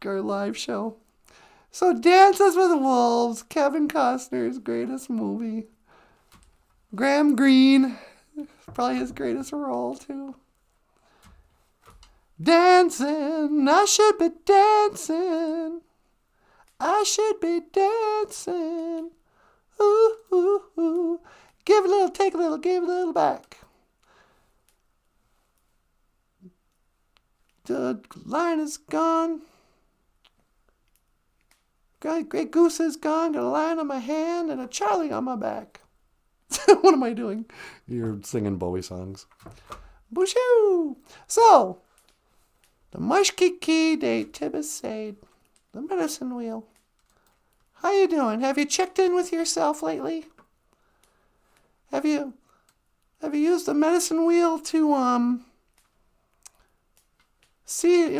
live show. So Dances with Wolves, Kevin Costner's greatest movie. Graham Greene, probably his greatest role too. Dancing, I should be dancing. I should be dancing. Ooh, ooh, ooh. Give a little, take a little, give a little back. The lion is gone. Great goose is gone. Got a lion on my hand and a Charlie on my back. What am I doing? You're singing Bowie songs. BOOZHOO! So, the Mushkiki de Tibisaid, the medicine wheel. How you doing? Have you checked in with yourself lately? Have you used the medicine wheel to see,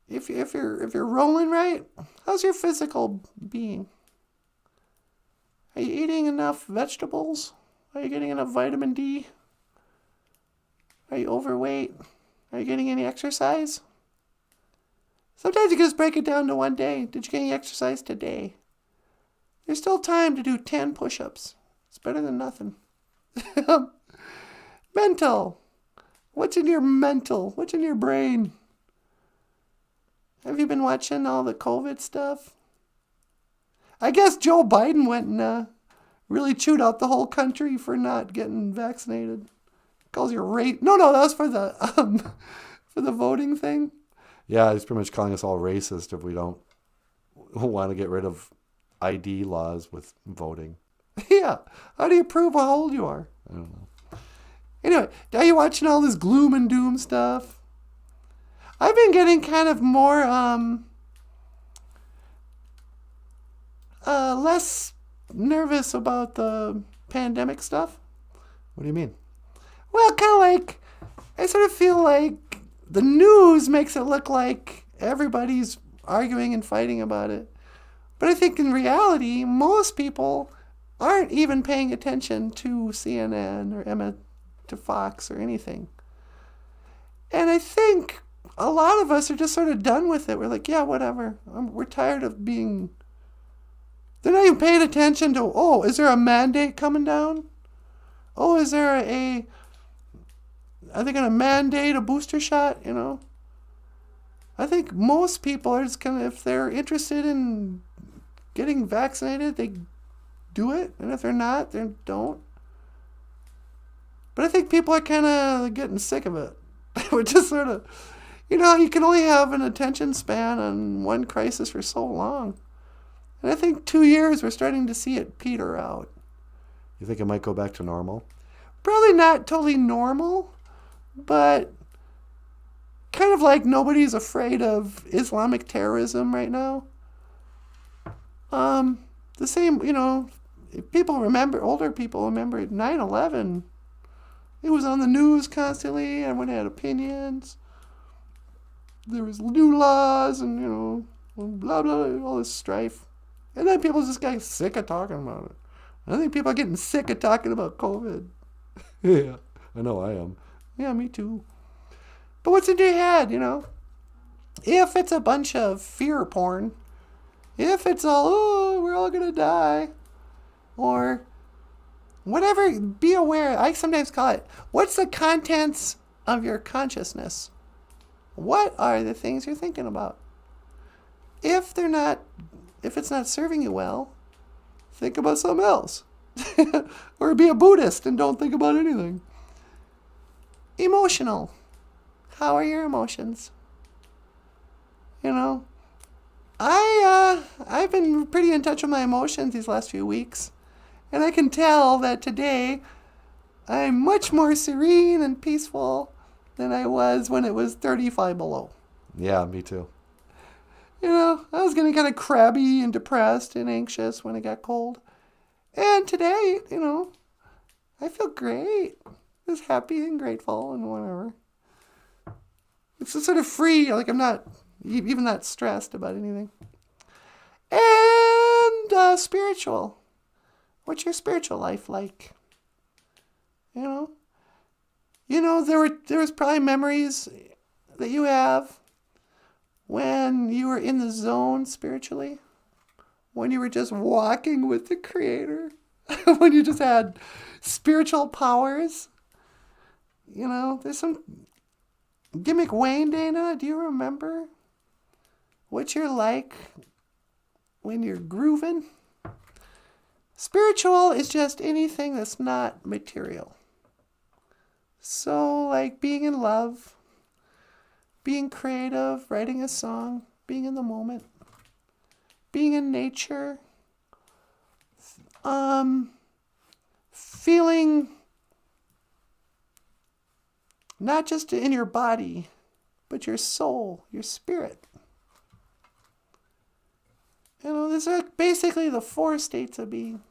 if you're rolling right? How's your physical being? Are you eating enough vegetables? Are you getting enough vitamin D? Are you overweight? Are you getting any exercise? Sometimes you can just break it down to one day. Did you get any exercise today? There's still time to do 10 push-ups. It's better than nothing. Mental. What's in your mental? What's in your brain? Have you been watching all the COVID stuff? I guess Joe Biden went and really chewed out the whole country for not getting vaccinated. Calls you No, that was for the for the voting thing. Yeah, he's pretty much calling us all racist if we don't want to get rid of ID laws with voting. Yeah. How do you prove how old you are? I don't know. Anyway, are you watching all this gloom and doom stuff? I've been getting kind of more less nervous about the pandemic stuff. What do you mean? Well, kind of like, I sort of feel like the news makes it look like everybody's arguing and fighting about it. But I think in reality, most people aren't even paying attention to CNN or to Fox or anything. And I think a lot of us are just sort of done with it. We're like, yeah, whatever. We're tired of being... They're not even paying attention to, oh, is there a mandate coming down? Oh, are they going to mandate a booster shot, I think most people are just kind of, if they're interested in getting vaccinated, they do it. And if they're not, they don't. But I think people are kind of getting sick of it. We're just sort of, you can only have an attention span on one crisis for so long. And I think 2 years, we're starting to see it peter out. You think it might go back to normal? Probably not totally normal, but kind of like nobody's afraid of Islamic terrorism right now. The same, older people remember 9/11. It was on the news constantly. Everyone had opinions. There was new laws and, blah, blah, all this strife. And then people just got sick of talking about it. I think people are getting sick of talking about COVID. Yeah, I know I am. Yeah, me too. But what's in your head, If it's a bunch of fear porn, if it's all, we're all going to die, or whatever, be aware. I sometimes call it, what's the contents of your consciousness? What are the things you're thinking about? If it's not serving you well, think about something else. Or be a Buddhist and don't think about anything. Emotional. How are your emotions? I've been pretty in touch with my emotions these last few weeks. And I can tell that today I'm much more serene and peaceful than I was when it was 35 below. Yeah, me too. I was getting kind of crabby and depressed and anxious when it got cold. And today, I feel great. Just happy and grateful and whatever. It's just sort of free, like I'm not even that stressed about anything. And spiritual. What's your spiritual life like? There was probably memories that you have when you were in the zone spiritually, when you were just walking with the Creator, when you just had spiritual powers. There's some gimmick Wayne, Dana. Do you remember what you're like when you're grooving? Spiritual is just anything that's not material. So, like being in love, being creative, writing a song, being in the moment, being in nature, feeling not just in your body, but your soul, your spirit. These are basically the 4 states of being.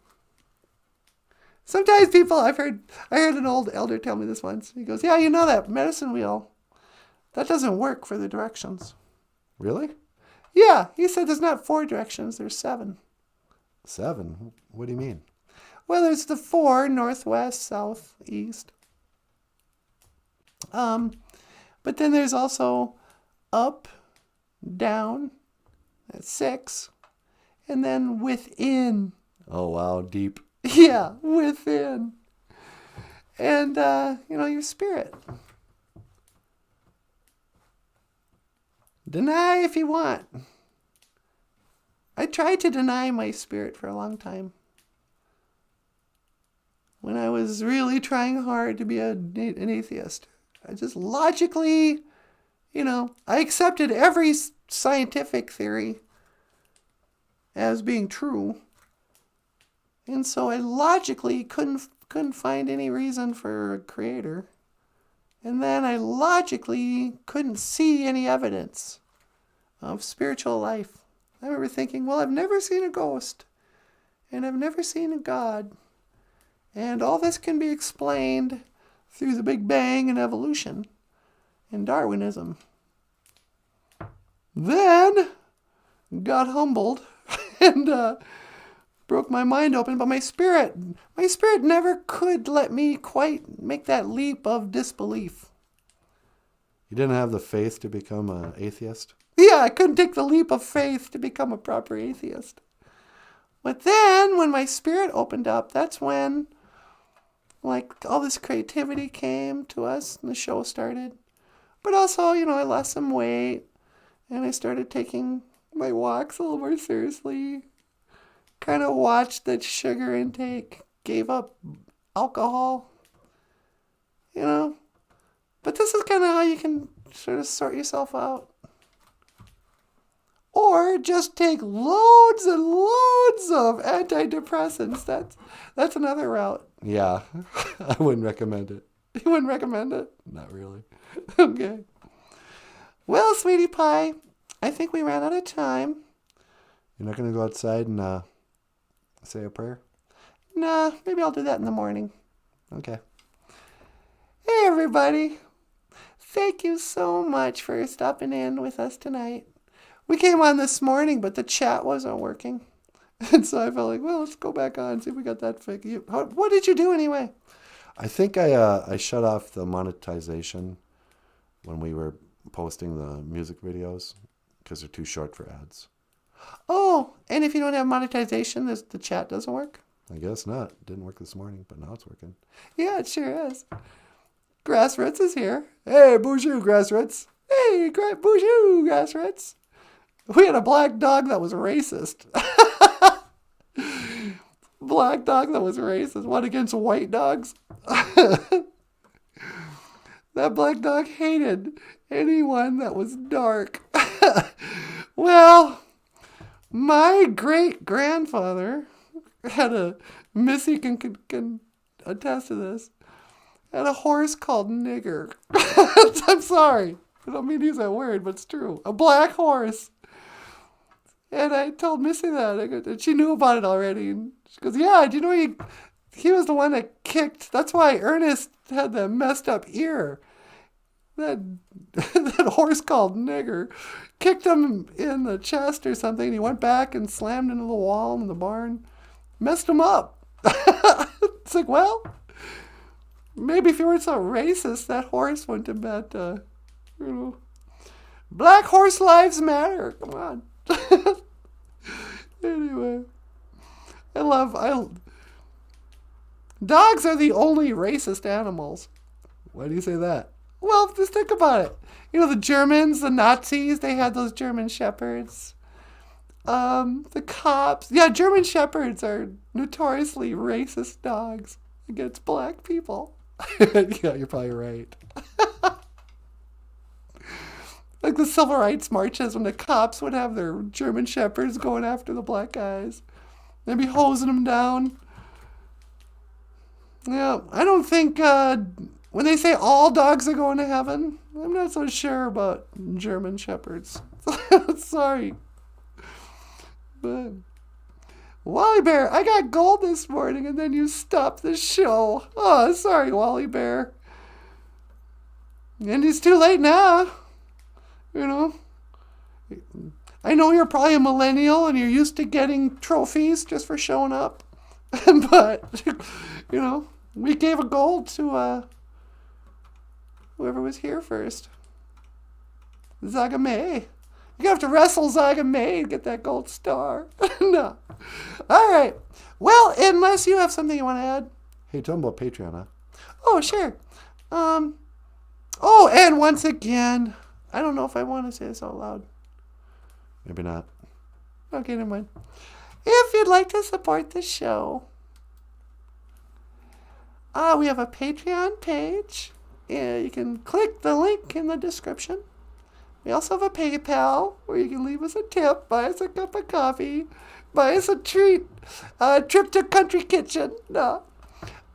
Sometimes people, I heard an old elder tell me this once. He goes, yeah, that medicine wheel, that doesn't work for the directions. Really? Yeah, he said there's not 4 directions, there's 7. 7? What do you mean? Well, there's the 4, northwest, south, east. But then there's also up, down, that's 6, and then within. Oh, wow, deep. Yeah, within. And, your spirit. Deny if you want. I tried to deny my spirit for a long time. When I was really trying hard to be an atheist. I just logically, I accepted every scientific theory as being true. And so I logically couldn't find any reason for a creator. And then I logically couldn't see any evidence of spiritual life. I remember thinking, well, I've never seen a ghost. And I've never seen a God. And all this can be explained through the Big Bang and evolution and Darwinism. Then got humbled and broke my mind open, but my spirit never could let me quite make that leap of disbelief. You didn't have the faith to become an atheist? Yeah, I couldn't take the leap of faith to become a proper atheist. But then when my spirit opened up, that's when all this creativity came to us and the show started. But also, I lost some weight and I started taking my walks a little more seriously. Kind of watched the sugar intake, gave up alcohol, But this is kind of how you can sort of sort yourself out. Or just take loads and loads of antidepressants. That's another route. Yeah, I wouldn't recommend it. You wouldn't recommend it? Not really. Okay. Well, sweetie pie, I think we ran out of time. You're not going to go outside and say a prayer? Nah, maybe I'll do that in the morning. Okay. Hey, everybody. Thank you so much for stopping in with us tonight. We came on this morning, but the chat wasn't working. And so I felt like, well, let's go back on and see if we got that fixed. What did you do anyway? I think I shut off the monetization when we were posting the music videos because they're too short for ads. Oh, and if you don't have monetization, the chat doesn't work? I guess not. It didn't work this morning, but now it's working. Yeah, it sure is. Grassroots is here. Hey, BOOZHOO, Grassroots. Hey, BOOZHOO, Grassroots. We had a black dog that was racist. Black dog that was racist. What, against white dogs? That black dog hated anyone that was dark. Well, my great-grandfather had Missy can attest to this, had a horse called Nigger. I'm sorry. I don't mean to use that word, but it's true. A black horse. And I told Missy that. And she knew about it already. And she goes, yeah, do you know he was the one that kicked. That's why Ernest had the messed up ear. That horse called Nigger kicked him in the chest or something. He went back and slammed into the wall in the barn. Messed him up. It's like, well, maybe if you weren't so racist, that horse wouldn't have met, Black horse lives matter. Come on. Anyway, dogs are the only racist animals. Why do you say that? Well, just think about it. The Germans, the Nazis, they had those German shepherds. The cops. Yeah, German shepherds are notoriously racist dogs against black people. Yeah, you're probably right. Like the civil rights marches when the cops would have their German shepherds going after the black guys. They'd be hosing them down. Yeah, I don't think when they say all dogs are going to heaven, I'm not so sure about German shepherds. Sorry. But Wally Bear, I got gold this morning and then you stopped the show. Oh, sorry, Wally Bear. And it's too late now. I know you're probably a millennial and you're used to getting trophies just for showing up. But, we gave a gold to whoever was here first. Zagame. You have to wrestle Zagame to get that gold star. No. All right. Well, unless you have something you want to add. Hey, tell them about Patreon, huh? Oh, sure. Oh, and once again, I don't know if I want to say this out loud. Maybe not. Okay, never mind. If you'd like to support the show, we have a Patreon page. You can click the link in the description. We also have a PayPal where you can leave us a tip, buy us a cup of coffee, buy us a treat, a trip to Country Kitchen. No.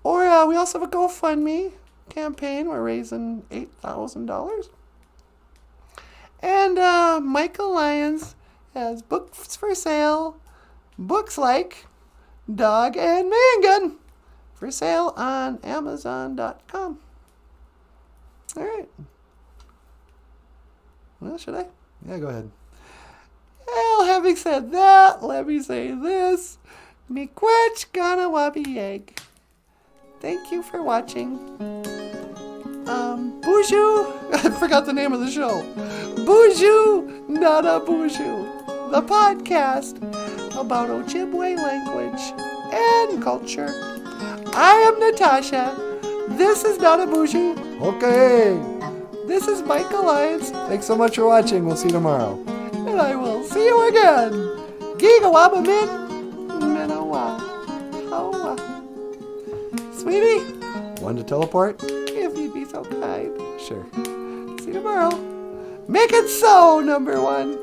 Or we also have a GoFundMe campaign. We're raising $8,000. And Michael Lyons has books for sale, books like Dog and Man Gun, for sale on Amazon.com. All right. Well, should I? Yeah, go ahead. Well, having said that, let me say this. Miigwech Ganawabi Egg. Thank you for watching. BOOZHOO, I forgot the name of the show. BOOZHOO NANABOOZHOO, the podcast about Ojibwe language and culture. I am Natasha. This is NANABOOZHOO. Okay. This is Michael Lyons. Thanks so much for watching. We'll see you tomorrow. And I will see you again. Gigawabamin Minawa. Hawa. Sweetie, want to teleport? If you'd be so kind. Sure. See you tomorrow. Make it so, number one.